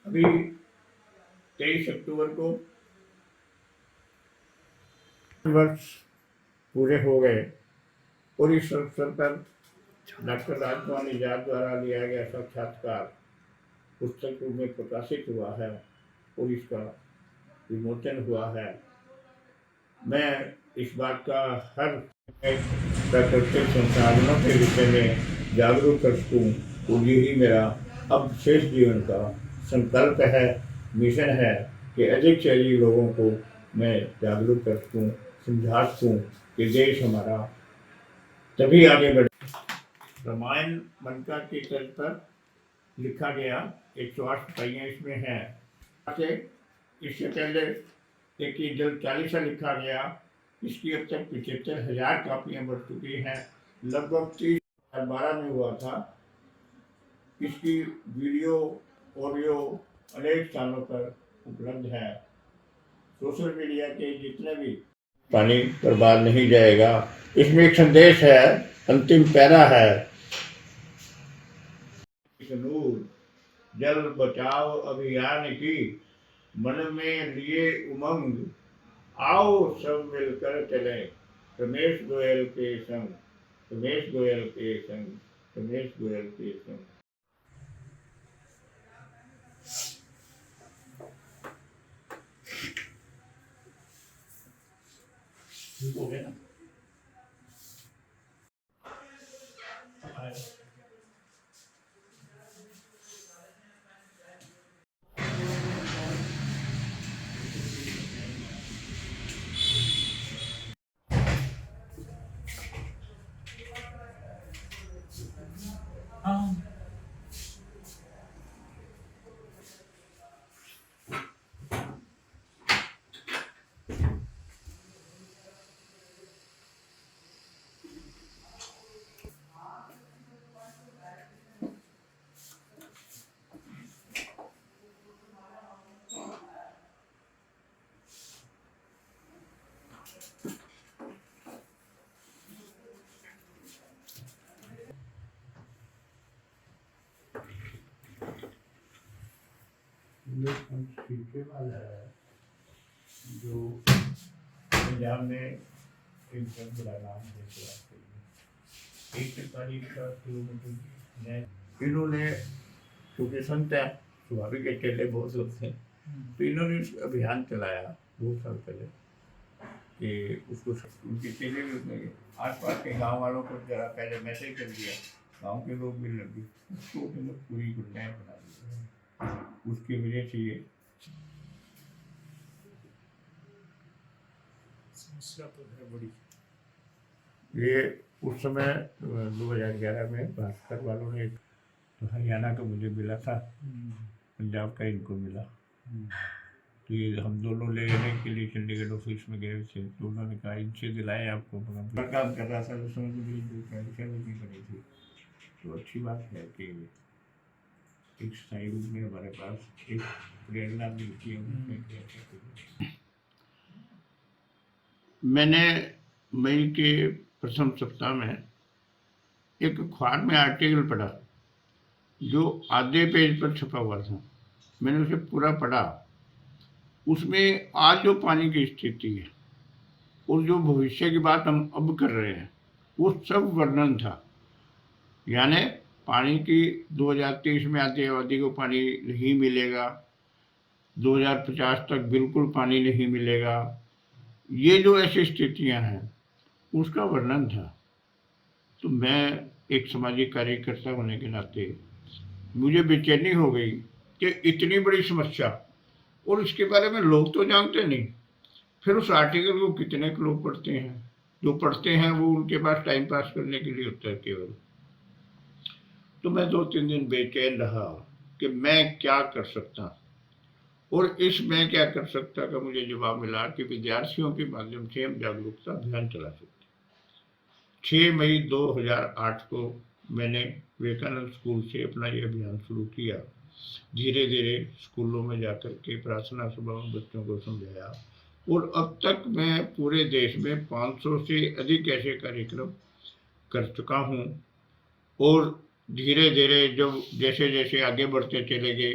अभी 23 अक्टूबर को वर्ष पूरे हो गए और इस अवसर पर डॉक्टर राजकुमार निजात द्वारा लिया गया साक्षात्कार पुस्तक रूप में प्रकाशित हुआ है और इसका विमोचन हुआ है। मैं इस बात का हर प्राकृतिक संसाधनों के विषय में जागरूक कर सकूं और यही मेरा अब शेष जीवन का संकल्प है, मिशन है कि अधिक से अधिक लोगों को मैं जागरूक कर सकूं, समझा सकूं कि देश हमारा तभी आगे बढ़े। रामायण मनका की तर्ज पर लिखा गया 108 पाइयाँ इसमें हैं। इससे पहले एक जल चालीसा लिखा गया, इसकी अब तक 75,000 कापियाँ बढ़ चुकी हैं। लगभग 3012 में हुआ था। इसकी वीडियो ऑडियो अनेक स्थानों पर उपलब्ध है। सोशल मीडिया के जितने भी पानी बर्बाद नहीं जाएगा, इसमें एक संदेश है। अंतिम पैरा है, नूर जल बचाओ अभियान की मन में लिए उमंग, आओ सब मिलकर चले रमेश गोयल के संग, रमेश गोयल के संग, रमेश गोयल के संग। हो गया। ये वाला है जो पंजाब में एक बहुत बड़ा नाम है। 1 किलोमीटर इन्होंने, क्योंकि संत है, स्वाभाविक के चेले बहुत होते हैं, तो इन्होंने अभियान चलाया बहुत साल पहले कि उसको उनके चेले भी उसमें आस पास के गाँव वालों को जरा पहले मैसेज कर दिया, गाँव के लोग भी लगे, उसको पूरी घटनाएँ बना दी। उसकी वजह से ये समस्या तो है बड़ी। ये उस समय 2011 में भास्कर वालों ने, तो हरियाणा का मुझे मिला था, पंजाब का इनको मिला, तो ये हम दोनों लेने के लिए चंडीगढ़ ऑफिस में गए थे, तो उन्होंने कहा इनसे दिलाए आपको, काम कर रहा था उस समय भी बनी थी। तो अच्छी बात है कि एक स्थायी रूप में हमारे पास एक प्रेरणा मिलती है। मैंने मई के प्रथम सप्ताह में एक अखबार में आर्टिकल पढ़ा जो आधे पेज पर छपा हुआ था। मैंने उसे पूरा पढ़ा। उसमें आज जो पानी की स्थिति है और जो भविष्य की बात हम अब कर रहे हैं वो सब वर्णन था। यानी पानी की 2030 में आधी आबादी को पानी नहीं मिलेगा, 2050 तक बिल्कुल पानी नहीं मिलेगा, ये जो ऐसी स्थितियां हैं उसका वर्णन था। तो मैं एक सामाजिक कार्यकर्ता होने के नाते मुझे बेचैनी हो गई कि इतनी बड़ी समस्या और इसके बारे में लोग तो जानते नहीं। फिर उस आर्टिकल को कितने लोग पढ़ते हैं, जो पढ़ते हैं वो उनके पास टाइम पास करने के लिए होता है केवल। तो मैं 2-3 दिन बेचैन रहा कि मैं क्या कर सकता, और इस मैं क्या कर सकता का मुझे जवाब मिला कि विद्यार्थियों के माध्यम से हम जागरूकता अभियान चला सकते। 6 मई 2008 को मैंने विवेकानंद स्कूल से अपना ये अभियान शुरू किया। धीरे धीरे स्कूलों में जाकर के प्रार्थना सभा में बच्चों को समझाया, और अब तक मैं पूरे देश में 500 से अधिक ऐसे कार्यक्रम कर चुका हूँ। और धीरे धीरे जब जैसे जैसे आगे बढ़ते चले गए,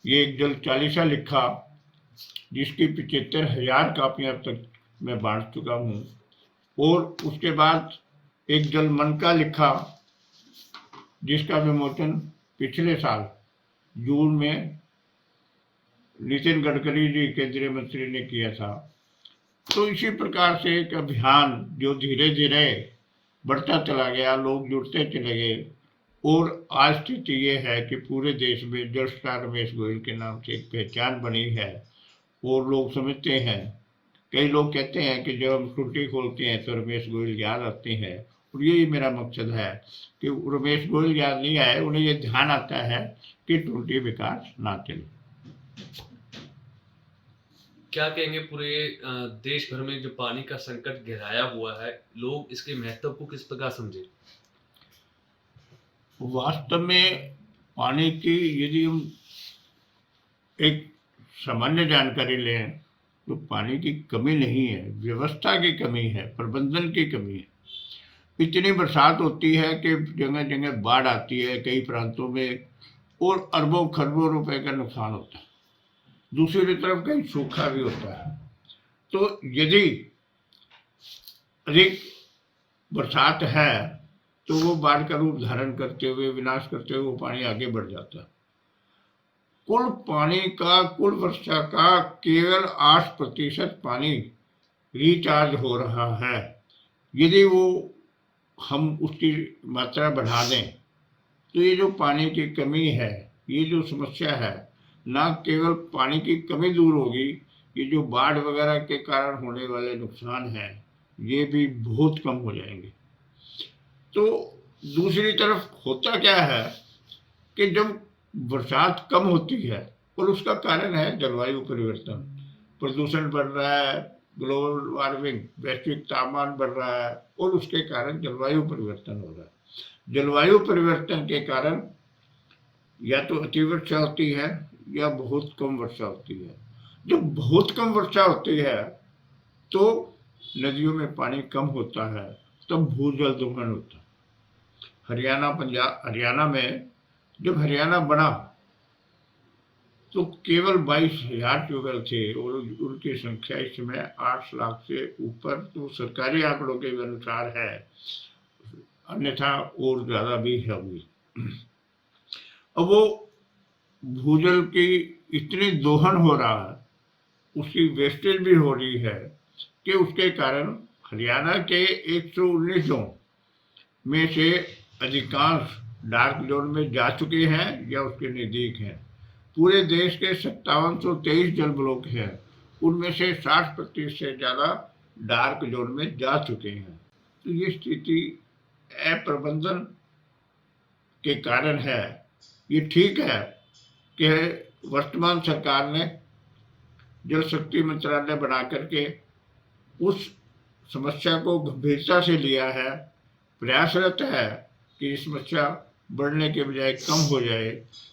ये एक जल चालीसा लिखा, जिसकी 75,000 कापियां अब तक मैं बांट चुका हूँ। और उसके बाद एक जल मन का लिखा, जिसका विमोचन पिछले साल जून में नितिन गडकरी जी केंद्रीय मंत्री ने किया था। तो इसी प्रकार से एक अभियान जो धीरे धीरे बढ़ता चला गया, लोग जुड़ते चले गए, और आज स्थिति ये है कि पूरे देश में जल स्टार रमेश गोयल के नाम से एक पहचान बनी है और लोग समझते हैं। कई लोग कहते हैं कि जब हम टूटी खोलते हैं तो रमेश गोयल याद आते हैं, और यही मेरा मकसद है कि रमेश गोयल याद नहीं आए, उन्हें ये ध्यान आता है कि टूटी विकास ना चले। क्या कहेंगे, पूरे देश भर में जो पानी का संकट गहराया हुआ है, लोग इसके महत्व को किस प्रकार समझे? वास्तव में पानी की यदि हम एक सामान्य जानकारी लें तो पानी की कमी नहीं है, व्यवस्था की कमी है, प्रबंधन की कमी है। इतनी बरसात होती है कि जगह जगह बाढ़ आती है कई प्रांतों में, और अरबों खरबों रुपए का नुकसान होता है। दूसरी तरफ कहीं सूखा भी होता है। तो यदि अधिक बरसात है तो वो बाढ़ का रूप धारण करते हुए, विनाश करते हुए वो पानी आगे बढ़ जाता है। कुल पानी का, कुल वर्षा का केवल 8% पानी रिचार्ज हो रहा है। यदि वो हम उसकी मात्रा बढ़ा दें तो ये जो पानी की कमी है, ये जो समस्या है, ना केवल पानी की कमी दूर होगी, ये जो बाढ़ वगैरह के कारण होने वाले नुकसान हैं ये भी बहुत कम हो जाएंगे। तो दूसरी तरफ होता क्या है कि जब बरसात कम होती है, और उसका कारण है जलवायु परिवर्तन, प्रदूषण बढ़ रहा है, ग्लोबल वार्मिंग, वैश्विक तापमान बढ़ रहा है, और उसके कारण जलवायु परिवर्तन हो रहा है। जलवायु परिवर्तन के कारण या तो अतिवर्षा होती है या बहुत कम वर्षा होती है। जब बहुत कम वर्षा होती है तो नदियों में पानी कम होता है, तब भूजल दोहन होता है। हरियाणा में जब हरियाणा बना तो केवल 22,000 ट्यूबवेल थे, और उनकी संख्या इस समय 8 लाख से ऊपर तो सरकारी आंकड़ों के अनुसार है, अन्यथा और ज्यादा भी होगी। अब वो भूजल की इतनी दोहन हो रहा है, उसकी वेस्टेज भी हो रही है कि उसके कारण हरियाणा के 119 जोन में से अधिकांश डार्क जोन में जा चुके हैं या उसके नज़दीक हैं। पूरे देश के 5723 जल ब्लॉक हैं, उनमें से 60% से ज़्यादा डार्क जोन में जा चुके हैं। तो ये स्थिति अप्रबंधन के कारण है। ये ठीक है कि वर्तमान सरकार ने जल शक्ति मंत्रालय बना करके उस समस्या को गंभीरता से लिया है, प्रयासरत है कि समस्या बढ़ने के बजाय कम हो जाए,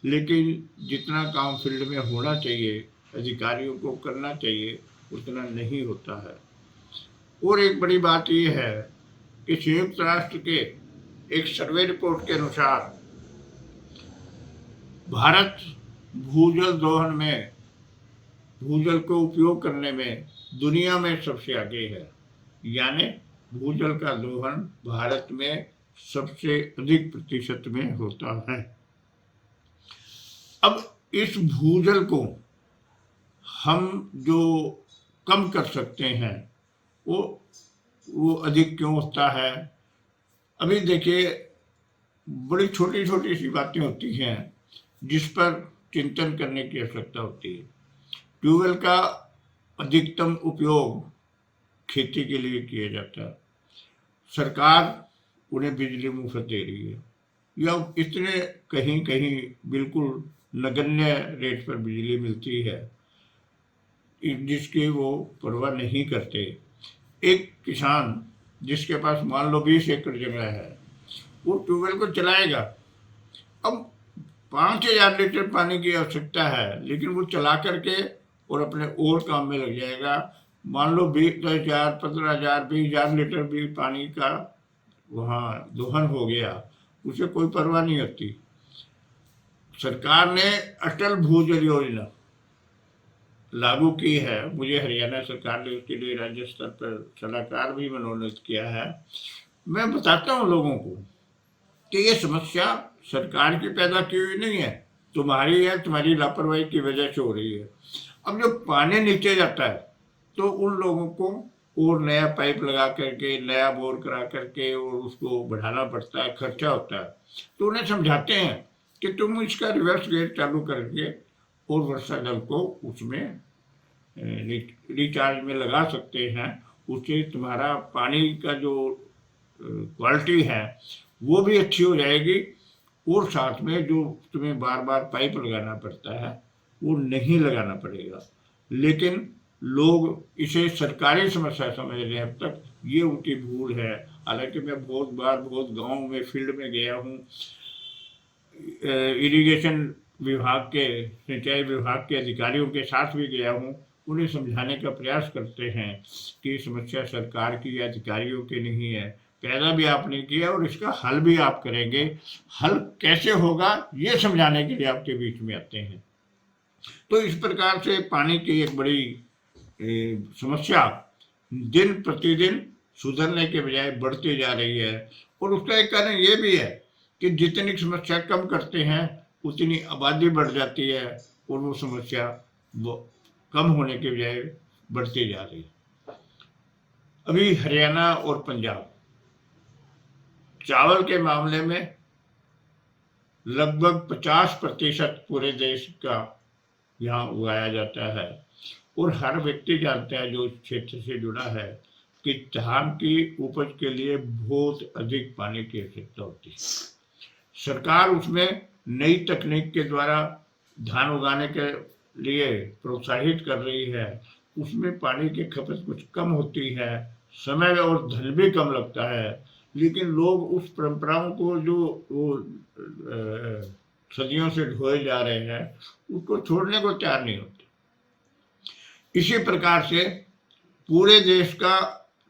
लेकिन जितना काम फील्ड में होना चाहिए, अधिकारियों को करना चाहिए, उतना नहीं होता है। और एक बड़ी बात ये है कि संयुक्त राष्ट्र के एक सर्वे रिपोर्ट के अनुसार भारत भूजल दोहन में, भूजल को उपयोग करने में दुनिया में सबसे आगे है। यानी भूजल का दोहन भारत में सबसे अधिक प्रतिशत में होता है। अब इस भूजल को हम जो कम कर सकते हैं वो अधिक क्यों होता है? अभी देखिए, बड़ी छोटी छोटी सी बातें होती हैं जिस पर चिंतन करने की आवश्यकता होती है। ट्यूबवेल का अधिकतम उपयोग खेती के लिए किया जाता है। सरकार उन्हें बिजली मुफ्त दे रही है, या इतने कहीं कहीं बिल्कुल नगण्य रेट पर बिजली मिलती है जिसकी वो परवाह नहीं करते। एक किसान जिसके पास मान लो 20 एकड़ जगह है, वो ट्यूबवेल को चलाएगा। अब 5,000 लीटर पानी की आवश्यकता है, लेकिन वो चला करके और अपने और काम में लग जाएगा। मान लो 20,000, 15,000, 20,000 लीटर भी पानी का वहाँ दोहन हो गया, उसे कोई परवाह नहीं होती। सरकार ने अटल भूजल योजना लागू की है। मुझे हरियाणा सरकार ने उसके लिए राज्य स्तर पर सलाहकार भी मनोनीत किया है। मैं बताता हूँ लोगों को कि ये समस्या सरकार की पैदा की हुई नहीं है, तुम्हारी है, तुम्हारी लापरवाही की वजह से हो रही है। अब जब पानी नीचे जाता है तो उन लोगों को और नया पाइप लगा करके, नया बोर करा करके और उसको बढ़ाना पड़ता है, खर्चा होता है। तो उन्हें समझाते हैं कि तुम इसका रिवर्स गेयर चालू करके और वर्षा जल को उसमें रिचार्ज में लगा सकते हैं। उससे तुम्हारा पानी का जो क्वालिटी है वो भी अच्छी हो जाएगी, और साथ में जो तुम्हें बार बार पाइप लगाना पड़ता है वो नहीं लगाना पड़ेगा। लेकिन लोग इसे सरकारी समस्या समझ रहे हैं। अब तक ये उनकी भूल है। हालांकि मैं बहुत बार बहुत गांव में फील्ड में गया हूँ, इरिगेशन विभाग के, सिंचाई विभाग के अधिकारियों के साथ भी गया हूँ। उन्हें समझाने का प्रयास करते हैं कि समस्या सरकार की या अधिकारियों की नहीं है, पैदा भी आपने किया और इसका हल भी आप करेंगे। हल कैसे होगा ये समझाने के लिए आपके बीच में आते हैं। तो इस प्रकार से पानी की एक बड़ी समस्या दिन प्रतिदिन सुधरने के बजाय बढ़ती जा रही है। और उसका एक कारण ये भी है कि जितनी समस्या कम करते हैं उतनी आबादी बढ़ जाती है और वो समस्या वो कम होने के बजाय बढ़ती जा रही है। अभी हरियाणा और पंजाब चावल के मामले में लगभग 50% पूरे देश का यहाँ उगाया जाता है, और हर व्यक्ति जानता है जो इस क्षेत्र से जुड़ा है कि धान की उपज के लिए बहुत अधिक पानी की आवश्यकता होती है। सरकार उसमें नई तकनीक के द्वारा धान उगाने के लिए प्रोत्साहित कर रही है। उसमें पानी की खपत कुछ कम होती है, समय और धन भी कम लगता है, लेकिन लोग उस परंपराओं को जो सदियों से ढोए जा रहे हैं उसको छोड़ने को तैयार नहीं होते। इसी प्रकार से पूरे देश का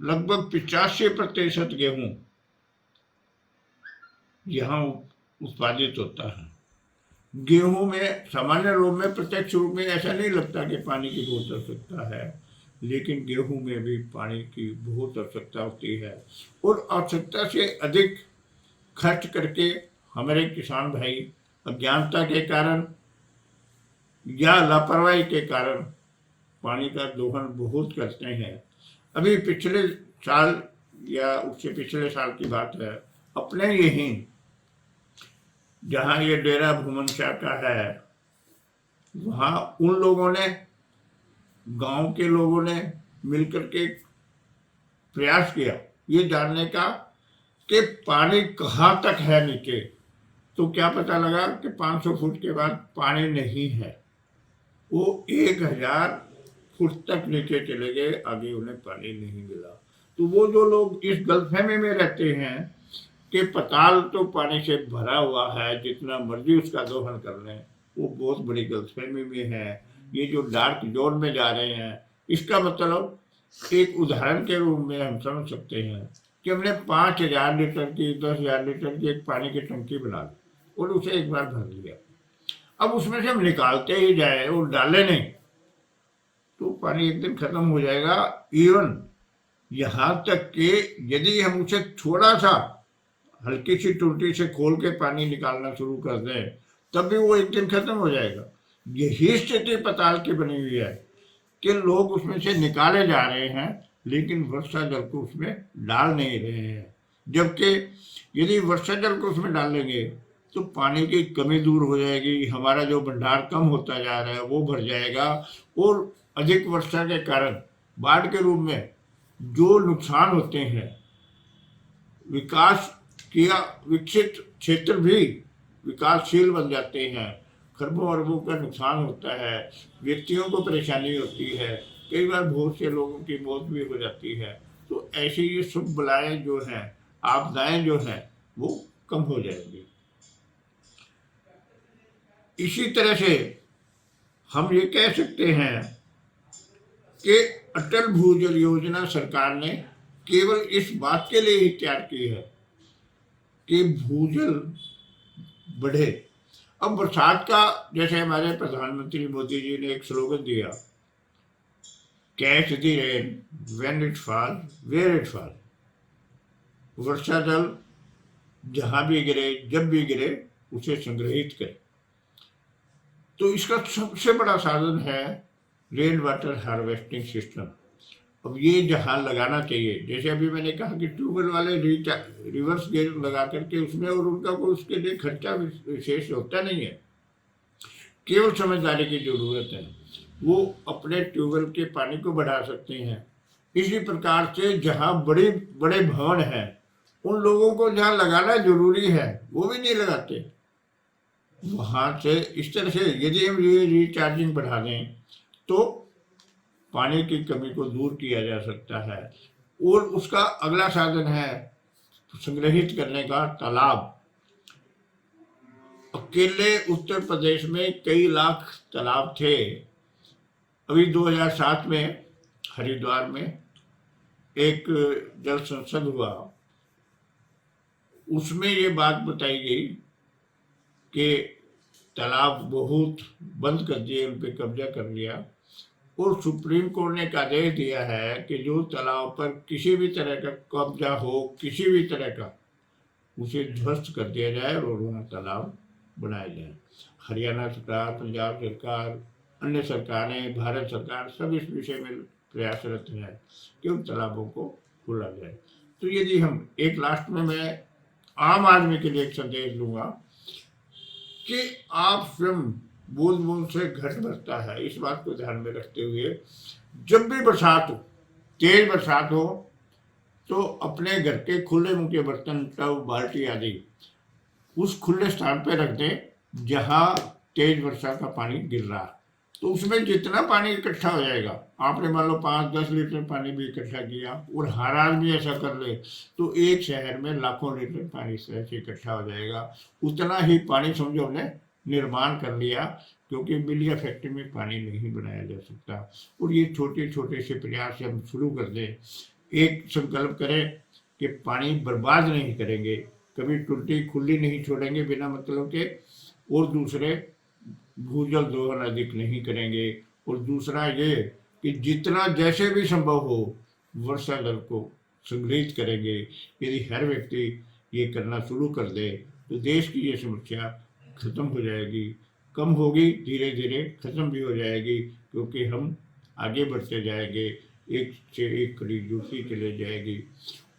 लगभग 85% गेहूं यहाँ उत्पादित होता है। गेहूं में सामान्य रूप में प्रत्यक्ष रूप में ऐसा नहीं लगता कि पानी की बहुत आवश्यकता है, लेकिन गेहूं में भी पानी की बहुत आवश्यकता होती है। और आवश्यकता से अधिक खर्च करके हमारे किसान भाई अज्ञानता के कारण या लापरवाही के कारण पानी का दोहन बहुत करते हैं। अभी पिछले साल या उससे पिछले साल की बात है, अपने यहीं जहाँ ये डेरा भूमन शाह का है वहाँ उन लोगों ने, गांव के लोगों ने मिलकर के प्रयास किया ये जानने का कि पानी कहाँ तक है नीचे। तो क्या पता लगा कि 500 फुट के बाद पानी नहीं है। वो 1000 फुट तक नीचे चले गए, आगे उन्हें पानी नहीं मिला। तो वो जो लोग इस गलतफहमी में रहते हैं कि पताल तो पानी से भरा हुआ है, जितना मर्जी उसका दोहन कर लें, वो बहुत बड़ी गलतफहमी में है। ये जो डार्क जोन में जा रहे हैं, इसका मतलब एक उदाहरण के रूप में हम समझ सकते हैं कि हमने 5000 लीटर की, 10,000 लीटर की एक पानी की टंकी बना ली और उसे एक बार भर लिया। अब उसमें से हम निकालते ही जाए और डाले नहीं तो पानी एक दिन खत्म हो जाएगा। इवन यहाँ तक कि यदि हम उसे थोड़ा सा हल्की सी टूटी से खोल के पानी निकालना शुरू कर दें तब भी वो एक दिन खत्म हो जाएगा। यही स्थिति पताल की बनी हुई है कि लोग उसमें से निकाले जा रहे हैं लेकिन वर्षा जल को उसमें डाल नहीं रहे हैं। जबकि यदि वर्षा जल को उसमें डालेंगे तो पानी की कमी दूर हो जाएगी, हमारा जो भंडार कम होता जा रहा है वो भर जाएगा। और अधिक वर्षा के कारण बाढ़ के रूप में जो नुकसान होते हैं, विकास किया विकसित क्षेत्र भी विकासशील बन जाते हैं, खरबों अरबों का नुकसान होता है, व्यक्तियों को परेशानी होती है, कई बार बहुत से लोगों की मौत भी हो जाती है। तो ऐसी ये सब बलाएं जो हैं, आपदाएं जो हैं, वो कम हो जाएंगी। इसी तरह से हम ये कह सकते हैं कि अटल भूजल योजना सरकार ने केवल इस बात के लिए ही तैयार की है कि भूजल बढ़े। अब बरसात का, जैसे हमारे प्रधानमंत्री मोदी जी ने एक स्लोगन दिया, catch the rain when it fall where it fall. वर्षा जल जहां भी गिरे, जब भी गिरे, उसे संग्रहित करें। तो इसका सबसे बड़ा साधन है रेन वाटर हार्वेस्टिंग सिस्टम। अब ये जहाँ लगाना चाहिए, जैसे अभी मैंने कहा कि ट्यूबवेल वाले रिवर्स गेयर लगा करके उसमें, और उनका कोई उसके लिए खर्चा विशेष होता नहीं है, केवल समझदारी की जरूरत है। वो अपने ट्यूबवेल के पानी को बढ़ा सकते हैं। इसी प्रकार से जहाँ बड़े बड़े भवन हैं, उन लोगों को जहाँ लगाना जरूरी है वो भी नहीं लगाते। वहाँ से इस तरह से यदि हम ये रिचार्जिंग बढ़ा दें तो पानी की कमी को दूर किया जा सकता है। और उसका अगला साधन है संग्रहित करने का तालाब। अकेले उत्तर प्रदेश में कई लाख तालाब थे। अभी 2007 में हरिद्वार में एक जल संसद हुआ, उसमें ये बात बताई गई कि तालाब बहुत बंद कर दिए, उन पर कब्जा कर लिया। और सुप्रीम कोर्ट ने एक आदेश दिया है कि जो तालाब पर किसी भी तरह का कब्जा हो, किसी भी तरह का, उसे ध्वस्त कर दिया जाए और वहाँ तालाब बनाया जाए। हरियाणा सरकार, पंजाब सरकार, अन्य सरकारें, भारत सरकार सब इस विषय में प्रयासरत है कि उन तालाबों को खोला जाए। तो यदि हम एक लास्ट में मैं आम आदमी के लिए एक संदेश दूंगा कि आप स्वयं बूंद बूंद से घट भरता है, इस बात को ध्यान में रखते हुए जब भी बरसात हो, तेज बरसात हो, तो अपने घर के खुले मुंह के बर्तन, टब, बाल्टी आदि उस खुले स्थान पर रख दें जहाँ तेज वर्षा का पानी गिर रहा है। तो उसमें जितना पानी इकट्ठा हो जाएगा, आपने मान लो 5-10 लीटर पानी भी इकट्ठा किया और हर आदमी ऐसा कर ले, तो एक शहर में लाखों लीटर पानी से इकट्ठा हो जाएगा। उतना ही पानी समझो हमने निर्माण कर लिया, क्योंकि मिल या फैक्ट्री में पानी नहीं बनाया जा सकता। और ये छोटे छोटे से प्रयास से हम शुरू कर दें, एक संकल्प करें कि पानी बर्बाद नहीं करेंगे, कभी टुल्टी खुली नहीं छोड़ेंगे बिना मतलब के, और दूसरे भूजल दोहन अधिक नहीं करेंगे। और दूसरा ये कि जितना जैसे भी संभव हो वर्षा जल को संग्रहित करेंगे। यदि हर व्यक्ति ये करना शुरू कर दे तो देश की ये समस्या खत्म हो जाएगी, कम होगी, धीरे धीरे खत्म भी हो जाएगी, क्योंकि हम आगे बढ़ते जाएंगे, एक से एक कड़ी दूसरी चले जाएगी।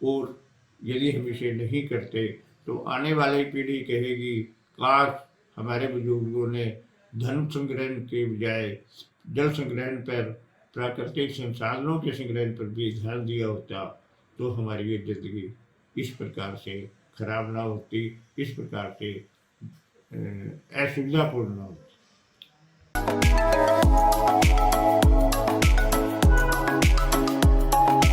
और यदि हम इसे नहीं करते तो आने वाली पीढ़ी कहेगी, काश हमारे बुजुर्गों ने धन संग्रहण के बजाय जल संग्रहण पर, प्राकृतिक संसाधनों के संग्रहण पर भी ध्यान दिया होता, तो हमारी ये जिंदगी इस प्रकार से खराब ना होती, इस प्रकार से असुविधापूर्ण ना होती।